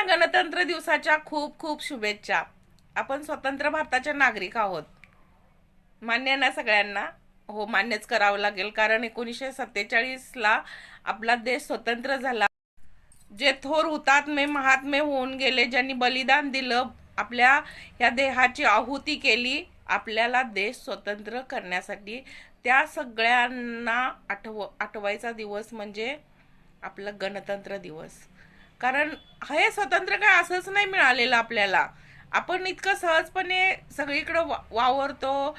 गणतंत्र दिवसाच्या खूप खूप शुभेच्छा. आपण स्वतंत्र भारताचे नागरिक आहोत. मान्य ना सगळ्यांना? हो, मान्यच करावं लागेल, कारण 1947ला आपला देश स्वतंत्र झाला. जे थोर हुतात्मे महात्मे होऊन गेले, ज्यांनी बलिदान दिलं, आपल्या या देहाची आहुती केली आपल्याला देश स्वतंत्र करण्यासाठी, त्या सगळ्यांना आठवायचा दिवस म्हणजे आपला गणतंत्र दिवस. कारण हे स्वतंत्र काय असंच नाही मिळालेलं आपल्याला. आपण इतकं सहजपणे सगळीकडे वावरतो.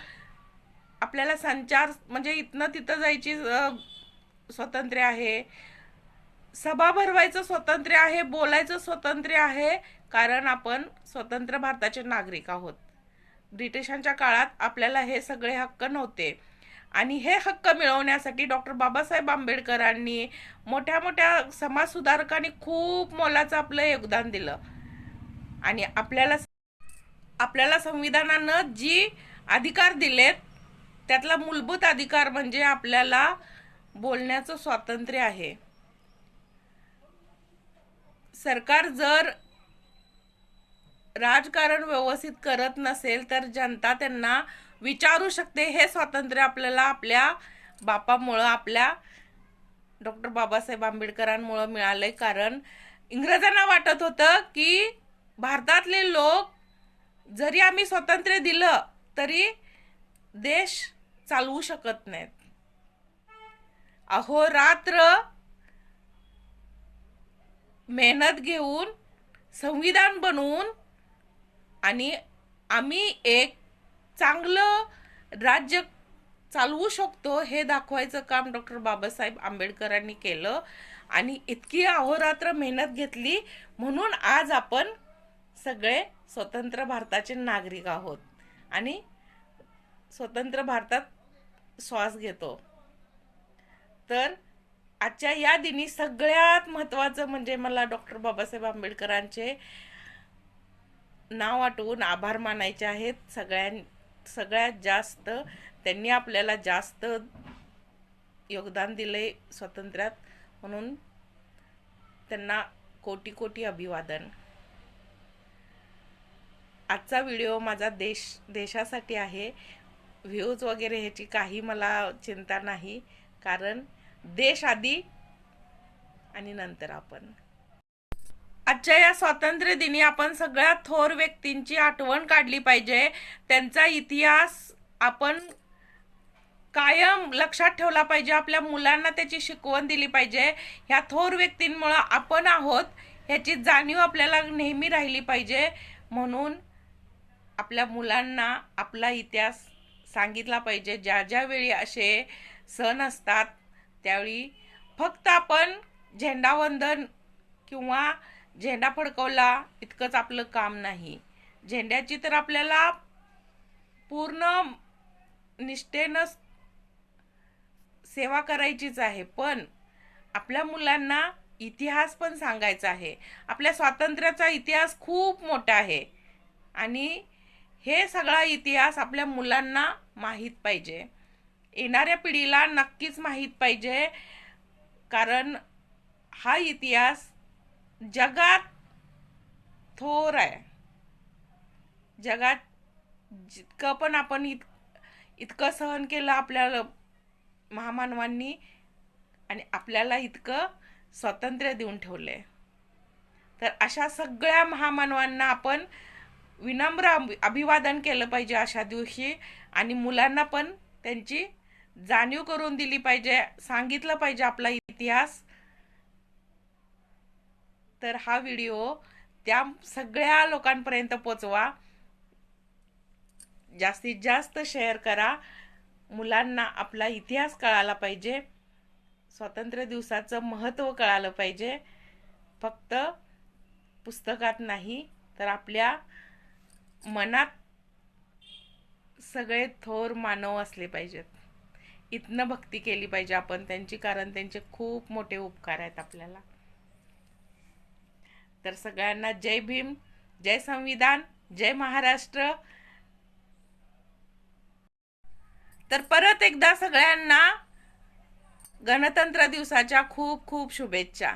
आपल्याला संचार म्हणजे इथनं तिथं जायची स्वातंत्र्य आहे, सभा भरवायचं स्वातंत्र्य आहे, बोलायचं स्वातंत्र्य आहे, कारण आपण स्वतंत्र भारताचे नागरिक आहोत. ब्रिटिशांच्या काळात आपल्याला हे सगळे हक्क नव्हते, आणि हे हक्क मिळवण्यासाठी डॉक्टर बाबासाहेब आंबेडकरांनी, मोठ्या मोठ्या समाज सुधारकांनी खूप मोलाचं आपलं योगदान दिलं. आणि आपल्याला आपल्याला संविधानानं जी अधिकार दिलेत त्यातला मूलभूत अधिकार म्हणजे आपल्याला बोलण्याचं स्वातंत्र्य आहे. सरकार जर राजकारण व्यवस्थित करत नसेल तर जनता त्यांना विचारू शकते. हे स्वातंत्र्य आपल्याला आपल्या बापामुळं, आपल्या डॉक्टर बाबासाहेब आंबेडकरांमुळं मिळालंय. कारण इंग्रजांना वाटत होतं की भारतातले लोक, जरी आम्ही स्वातंत्र्य दिलं तरी देश चालवू शकत नाहीत. अहोरात्र मेहनत घेऊन संविधान बनवून आणि आम्ही एक चांगलं राज्य चालवू शकतो हे दाखवायचं काम डॉक्टर बाबासाहेब आंबेडकरांनी केलं. आणि इतकी अहोरात्र मेहनत घेतली म्हणून आज आपण सगळे स्वतंत्र भारताचे नागरिक आहोत आणि स्वतंत्र भारतात श्वास घेतो. तर आजच्या या दिनी सगळ्यात महत्त्वाचं म्हणजे मला डॉक्टर बाबासाहेब आंबेडकरांचे नाव आठवून आभार मानायचे आहेत. सगळ्यात जास्त त्यांनी आपल्याला जास्त योगदान दिले स्वातंत्र्यात, म्हणून त्यांना कोटी कोटी अभिवादन. आजचा व्हिडिओ माझा देशासाठी आहे. व्ह्यूज वगैरे ह्याची काही मला चिंता नाही, कारण देश आधी आणि नंतर आपण. आजच्या या स्वातंत्र्य दिनी आपण सगळ्या थोर व्यक्तींची आठवण काढली पाहिजे. त्यांचा इतिहास आपण कायम लक्षात ठेवला पाहिजे. आपल्या मुलांना त्याची शिकवण दिली पाहिजे. ह्या थोर व्यक्तींमुळे आपण आहोत ह्याची जाणीव आपल्याला नेहमी राहिली पाहिजे. म्हणून आपल्या मुलांना आपला इतिहास सांगितला पाहिजे. ज्या ज्या वेळी असे सण असतात त्यावेळी फक्त आपण झेंडावंदन किंवा झेंडा फडकवला इतकंच आपलं काम नाही. झेंड्याची तर आपल्याला पूर्ण निष्ठेनं सेवा करायचीच आहे, पण आपल्या मुलांना इतिहास पण सांगायचा आहे. आपल्या स्वातंत्र्याचा इतिहास खूप मोठा आहे आणि हे सगळा इतिहास आपल्या मुलांना माहीत पाहिजे. येणाऱ्या पिढीला नक्कीच माहीत पाहिजे, कारण हा इतिहास जगात थोर आहे. जगात जितकं पण आपण इतकं सहन केलं आपल्या महामानवांनी, आणि आपल्याला इतकं स्वातंत्र्य देऊन ठेवले. तर अशा सगळ्या महामानवांना आपण विनम्र अभिवादन केलं पाहिजे अशा दिवशी. आणि मुलांना पण त्यांची जाणीव करून दिली पाहिजे, सांगितलं पाहिजे आपला इतिहास. तर हा व्हिडिओ त्या सगळ्या लोकांपर्यंत पोचवा. जास्तीत जास्त शेअर करा. मुलांना आपला इतिहास कळाला पाहिजे. स्वातंत्र्य दिवसाचं महत्त्व कळालं पाहिजे. फक्त पुस्तकात नाही तर आपल्या मनात सगळे थोर मानव असले पाहिजेत. इथनं भक्ती केली पाहिजे आपण त्यांची, कारण त्यांचे खूप मोठे उपकार आहेत आपल्याला. तर सगळ्यांना जय भीम, जय संविधान, जय महाराष्ट्र. तर परत एकदा सगळ्यांना गणतंत्र दिवसाच्या खूप खूप शुभेच्छा.